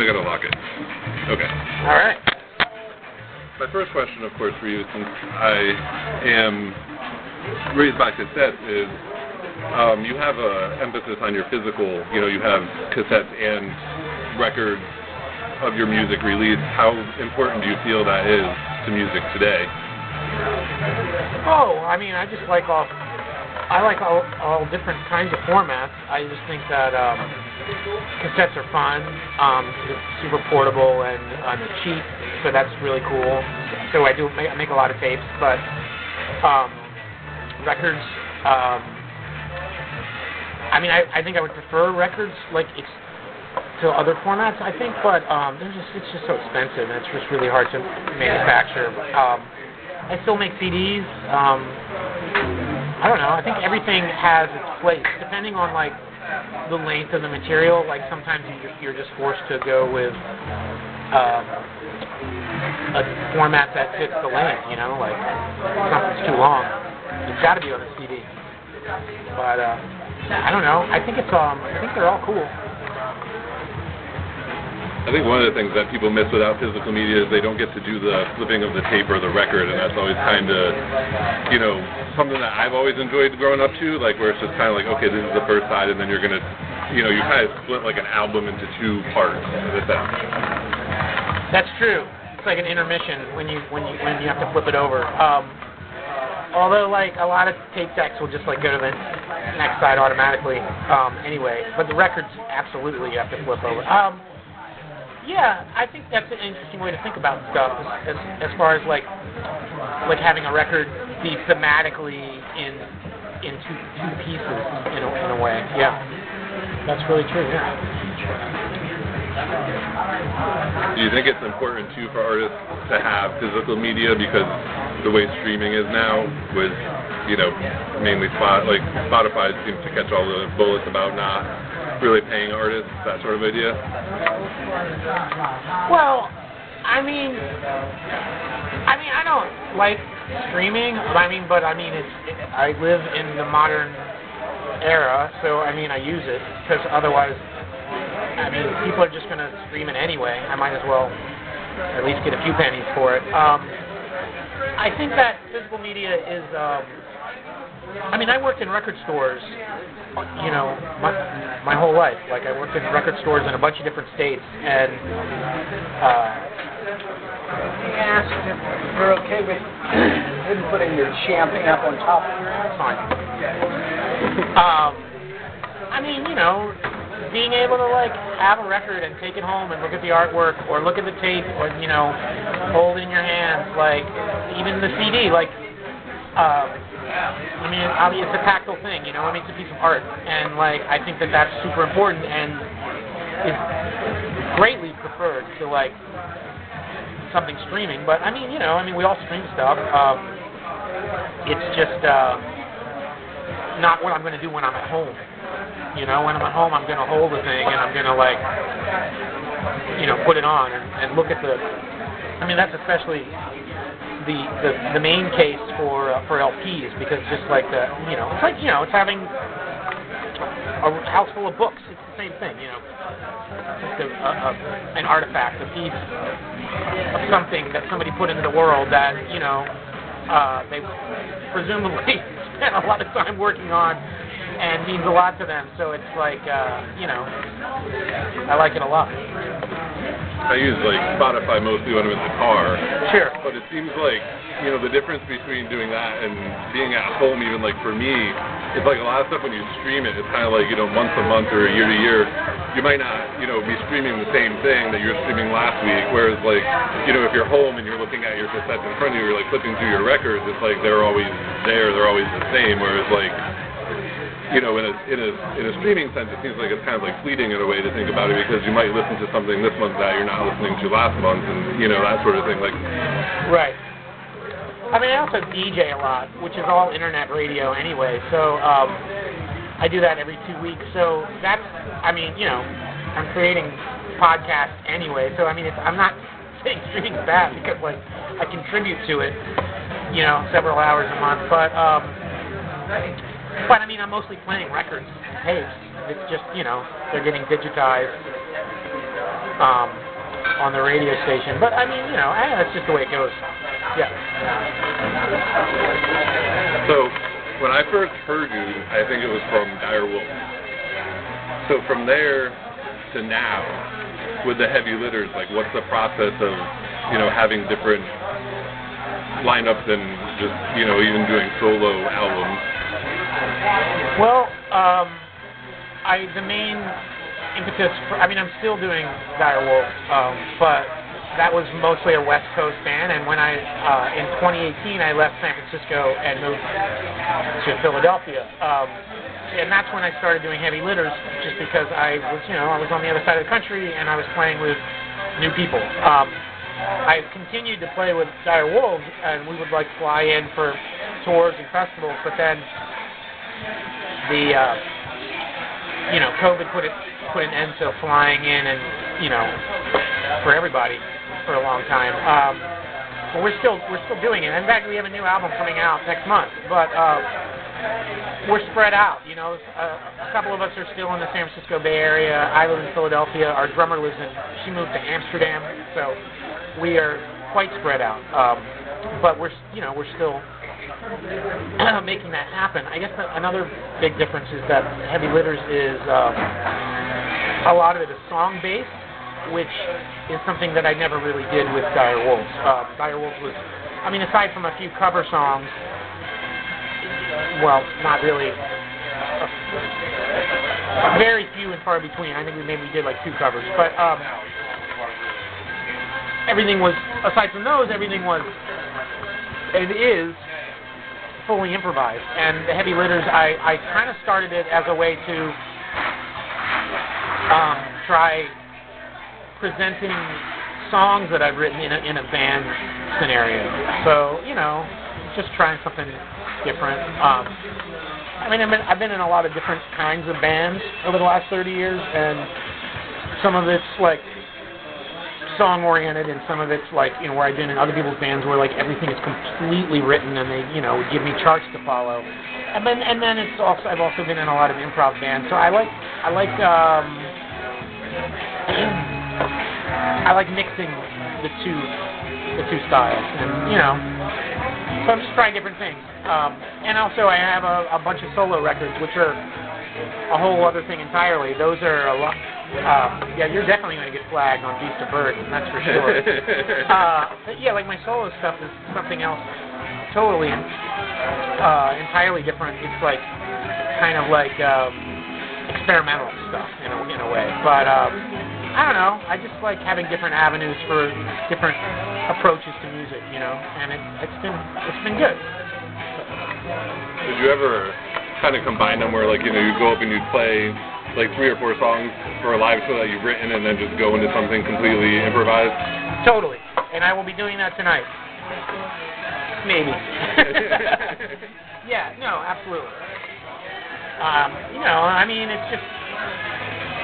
gotta lock it. Okay. All right. My first question, of course, for you, since I am raised by cassettes, is you have an emphasis on your physical. You have cassettes and records of your music released. How important do you feel that is to music today? Oh, I mean, I just like all different kinds of formats. I just think that cassettes are fun. It's super portable and cheap, so that's really cool. So I make a lot of tapes, but records. I mean, I think I would prefer records to other formats, I think, but it's just so expensive, and it's just really hard to manufacture. I still make CDs. I don't know. I think everything has its place, depending on the length of the material. Like sometimes you're just forced to go with a format that fits the length. Like if something's too long, it's got to be on a CD. But I don't know. I think they're all cool. I think one of the things that people miss without physical media is they don't get to do the flipping of the tape or the record, and that's always kind of, something that I've always enjoyed growing up to, where it's just kind of like, okay, this is the first side, and then you're going to, you kind of split an album into two parts in a sense. That's true. It's like an intermission when you have to flip it over. Although, a lot of tape decks will just, go to the next side automatically anyway, but the records, absolutely, you have to flip over. Yeah, I think that's an interesting way to think about stuff, as far as having a record be thematically in two pieces in a way. Yeah, that's really true. Yeah. Do you think it's important too for artists to have physical media because the way streaming is now, with mainly Spotify seems to catch all the bullets about not really paying artists, that sort of idea? Well, I mean, I don't like streaming. I live in the modern era, so I use it because otherwise, people are just going to stream it anyway. I might as well at least get a few pennies for it. I think that physical media is. I worked in record stores, my whole life. I worked in record stores in a bunch of different states, and asked if you're okay with him putting your champing up on top of your ass. Fine. Being able to have a record and take it home and look at the artwork or look at the tape or hold it in your hands, even the CD, it's a tactile thing, it's a piece of art, and I think that that's super important and is greatly preferred to something streaming. But we all stream stuff. It's just not what I'm going to do when I'm at home. When I'm at home, I'm going to hold the thing and I'm going to put it on and look at the. That's especially the main case for LPs, because just it's having a house full of books. It's the same thing, Just an artifact, a piece of something that somebody put into the world that they presumably spent a lot of time working on and means a lot to them. So it's I like it a lot. I use Spotify mostly when I'm in the car. Sure. But it seems the difference between doing that and being at home, even for me, it's a lot of stuff when you stream it, it's kind of month to month or year to year. You might not, be streaming the same thing that you were streaming last week. Whereas if you're home and you're looking at your cassettes in front of you, you're flipping through your records, it's they're always there, they're always the same. Whereas in a streaming sense, it seems it's kind of fleeting in a way to think about it, because you might listen to something this month that you're not listening to last month, and that sort of thing. Right. I also DJ a lot, which is all internet radio anyway. So I do that every 2 weeks. So that's, I'm creating podcasts anyway. So I'm not saying streaming's bad, because I contribute to it, several hours a month. But I'm mostly playing records and tapes. It's just, they're getting digitized. on the radio station. But I mean, you know, that's just the way it goes. Yeah. So, when I first heard you, I think it was from Dire Wolves. So from there to now, with the heavy litters, like what's the process of, you know, having different lineups and just, you know, even doing solo albums? Well, the main impetus for, I mean, I'm still doing Dire Wolves, but that was mostly a West Coast band, and when in 2018, I left San Francisco and moved to Philadelphia. And that's when I started doing heavy litters, just because I was on the other side of the country, and I was playing with new people. I continued to play with Dire Wolves, and we would like fly in for tours and festivals, but then COVID put an end to flying in, and for everybody for a long time. But we're still doing it. In fact, we have a new album coming out next month, but we're spread out. A couple of us are still in the San Francisco Bay Area. I live in Philadelphia. Our drummer lives she moved to Amsterdam, so we are quite spread out. But we're still making that happen. I guess another big difference is that Heavy Litters is a lot of it is song-based, which is something that I never really did with Dire Wolves. Dire Wolves was, aside from a few cover songs, well, not really, very few and far between. I think we did like 2 covers, but everything was, aside from those, everything was, it is fully improvised. And the Heavy Litters, I kind of started it as a way to try presenting songs that I've written in a band scenario. So, just trying something different. I've been in a lot of different kinds of bands over the last 30 years, and some of it's like song-oriented, and some of it's like, where I've been in other people's bands where like everything is completely written, and they, would give me charts to follow. And then I've also been in a lot of improv bands. So I like mixing the two styles, and so I'm just trying different things. And also I have a bunch of solo records, which are a whole other thing entirely. Those are a lot. You're definitely going to get flagged on Beast of Burden, that's for sure. But yeah, like my solo stuff is something else totally entirely different. It's like kind of like experimental stuff in a way. But I don't know. I just like having different avenues for different approaches to music, and it's been good. Did you ever kind of combine them where, like, you go up and you'd play like 3 or 4 songs for a live show that you've written, and then just go into something completely improvised? Totally, and I will be doing that tonight. Maybe. Yeah, no, absolutely. It's just,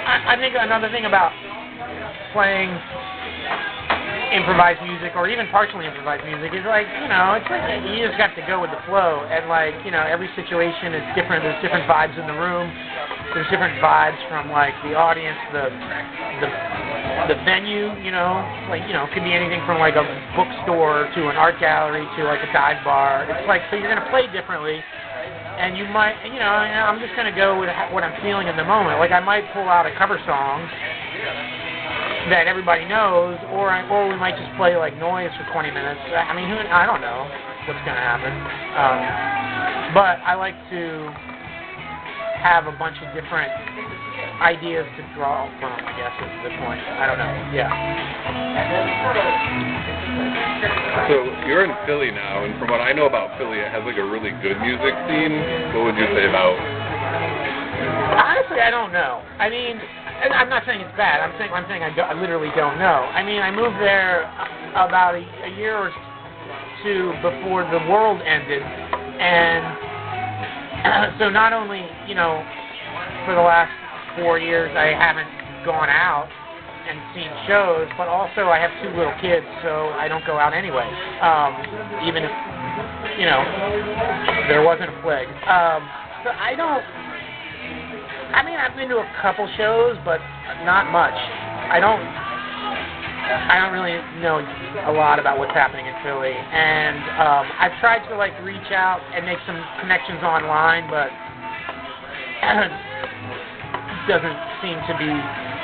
I think another thing about playing improvised music, or even partially improvised music, is like, it's like you just got to go with the flow, and like, every situation is different. There's different vibes in the room. There's different vibes from like the audience, the venue, like, it could be anything from like a bookstore to an art gallery to like a dive bar. It's like, so you're going to play differently, and you might, I'm just going to go with what I'm feeling in the moment. Like, I might pull out a cover song that everybody knows, or we might just play like noise for 20 minutes. I don't know what's going to happen. But I like to have a bunch of different ideas to draw from, I guess is the point. I don't know. Yeah. So you're in Philly now, and from what I know about Philly, it has like a really good music scene. What would you say about? Honestly, I don't know. I'm not saying it's bad. I'm saying I literally don't know. I moved there about a year or 2 before the world ended, and so not only, for the last 4 years I haven't gone out and seen shows, but also I have 2 little kids, so I don't go out anyway, even if, there wasn't a plague. So I've been to a couple shows, but not much. I don't I don't really know a lot about what's happening in Philly, and I've tried to like reach out and make some connections online, but it doesn't seem to be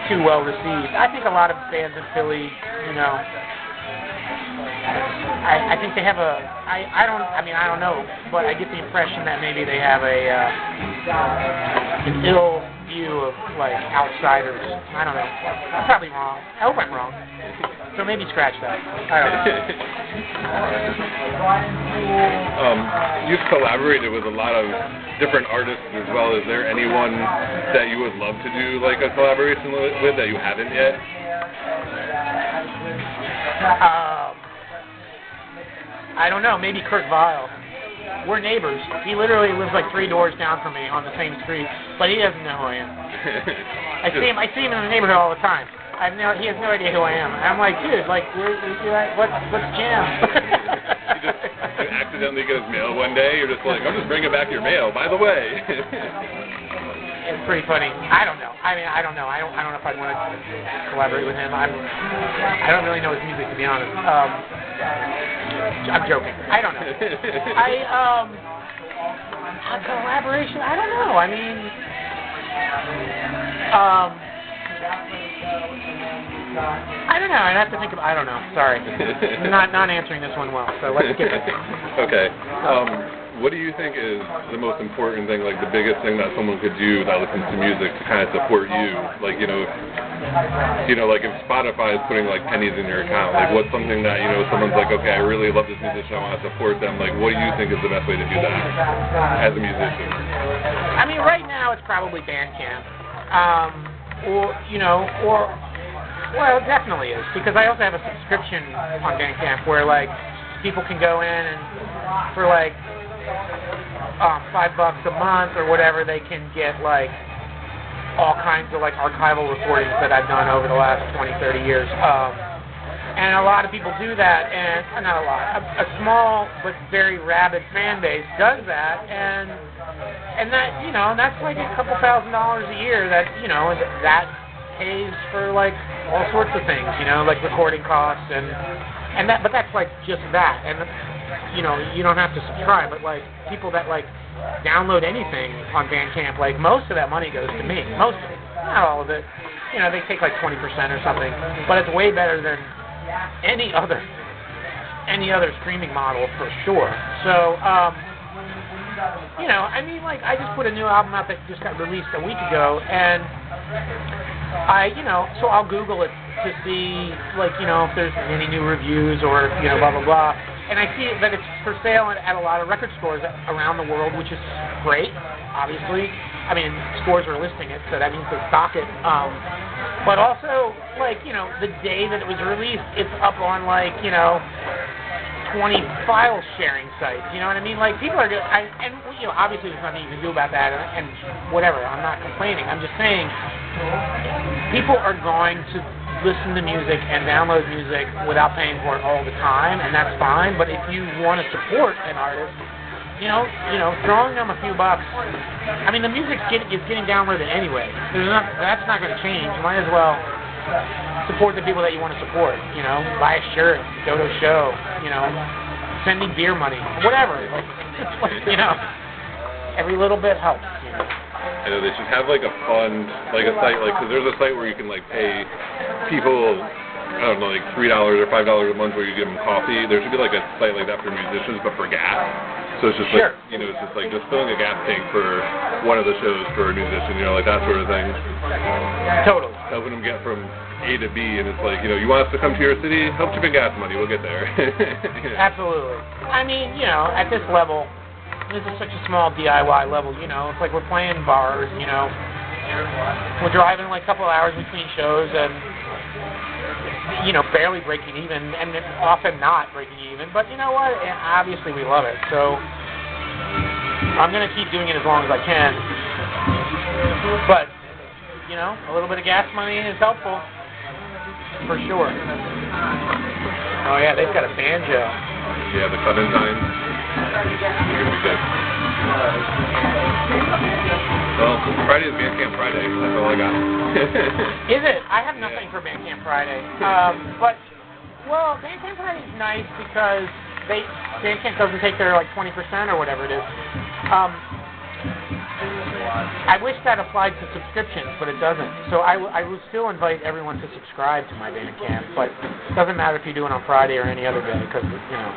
too well received. I think a lot of bands in Philly, you know, I think they have I don't know, but I get the impression that maybe they have an ill view of like outsiders. I don't know. I'm probably wrong. I hope I'm wrong. So maybe scratch that. I don't know. You've collaborated with a lot of different artists as well. Is there anyone that you would love to do like a collaboration with that you haven't yet? I don't know. Maybe Kurt Vile. We're neighbors. He literally lives like 3 doors down from me on the same street, but he doesn't know who I am. I see him in the neighborhood all the time. He has no idea who I am. I'm like, dude, like, what's jam? You accidentally get his mail one day. You're just like, I'm just bringing back your mail. By the way. It's pretty funny. I don't know. I mean, I don't know. I don't know if I'd want to collaborate with him. I don't really know his music, to be honest. I'm joking. I don't know. A collaboration? I don't know. I mean, I don't know. I'd have to think about. I don't know. Sorry, not answering this one well. So let's get it. Okay. What do you think is the most important thing, like the biggest thing that someone could do that listens to music to kind of support you? Like, like if Spotify is putting like pennies in your account, like what's something that, someone's like, okay, I really love this musician, I want to support them. Like, what do you think is the best way to do that as a musician? I mean, right now it's probably Bandcamp. Well, it definitely is, because I also have a subscription on Bandcamp where like people can go in and for like $5 a month or whatever, they can get like all kinds of like archival recordings that I've done over the last 20, 30 years. And a lot of people do that, and not a lot, a small but very rabid fan base does that, and that, that's like a couple $1,000s a year that, that pays for like all sorts of things, like recording costs and that, but that's like just that, and you don't have to subscribe, but like people that like download anything on Bandcamp, like most of that money goes to me, most of it, not all of it, they take like 20% or something, but it's way better than any other streaming model for sure. So, I mean, like I just put a new album out that just got released a week ago, and so I'll Google it to see, like, if there's any new reviews or, blah, blah, blah. And I see that it's for sale at a lot of record stores around the world, which is great, obviously. I mean, stores are listing it, so that means they stock it. But also, like, the day that it was released, it's up on, like, 20 file sharing sites. You know what I mean? Like, people are obviously there's nothing you can do about that, and whatever. I'm not complaining. I'm just saying people are going to listen to music and download music without paying for it all the time, and that's fine. But if you want to support an artist, throwing them a few bucks. I mean, the music is getting downloaded anyway. That's not going to change. You might as well support the people that you want to support. Buy a shirt, go to a show. Send me beer money, whatever. Every little bit helps. I know they should have like a fund, like a site, like, because there's a site where you can like pay people, I don't know, like $3 or $5 a month where you give them coffee. There should be like a site like that for musicians, but for gas. So it's just sure. like, it's just like just filling a gas tank for one of the shows for a musician, like that sort of thing. Totally. Helping them get from A to B, and it's like, you want us to come to your city? Help chip in gas money, we'll get there. Absolutely. I mean, at this level, this is such a small DIY level, it's like we're playing bars, we're driving like a couple of hours between shows and, barely breaking even, and often not breaking even, but you know what, and obviously we love it, so I'm going to keep doing it as long as I can, but, a little bit of gas money is helpful, for sure. Oh yeah, they've got a banjo. Yeah, the Clementine. Well, Friday is Bandcamp Friday. That's all I got. Is it? I have nothing for Bandcamp Friday. But, well, Bandcamp Friday is nice because Bandcamp doesn't take their, like, 20% or whatever it is. I wish that applied to subscriptions, but it doesn't. So I will still invite everyone to subscribe to my Bandcamp, but it doesn't matter if you do it on Friday or any other day because, you know,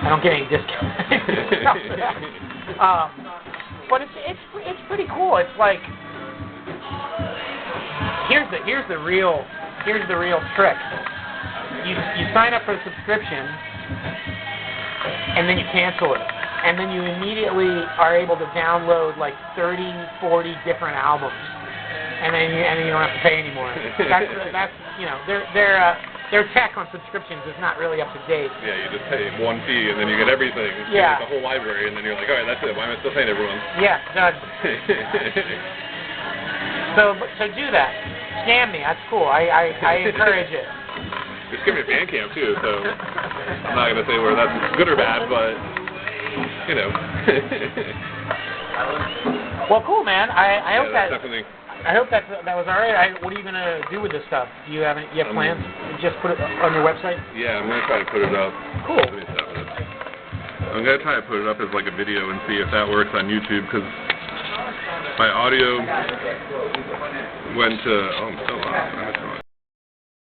I don't get any discounts. But it's pretty cool. It's like here's the real trick. You sign up for the subscription and then you cancel it. And then you immediately are able to download like 30, 40 different albums, and then you don't have to pay anymore. That's you know their tech on subscriptions is not really up to date. Yeah, you just pay one fee and then you get everything. Yeah. You get the whole library, and then you're like, all right, that's it. Why am I still paying everyone? Yeah, done. So do that. Scam me. That's cool. I encourage it. Just give me a Bandcamp too. So I'm not gonna say whether that's good or bad, but. You know. Well, cool, man. I hope that definitely. I hope that was all right. What are you gonna do with this stuff? Do you have plans? Just put it on your website? Yeah, I'm gonna try to put it up. Cool. I'm gonna try to put it up as like a video and see if that works on YouTube because my audio went to. Oh, I'm still on.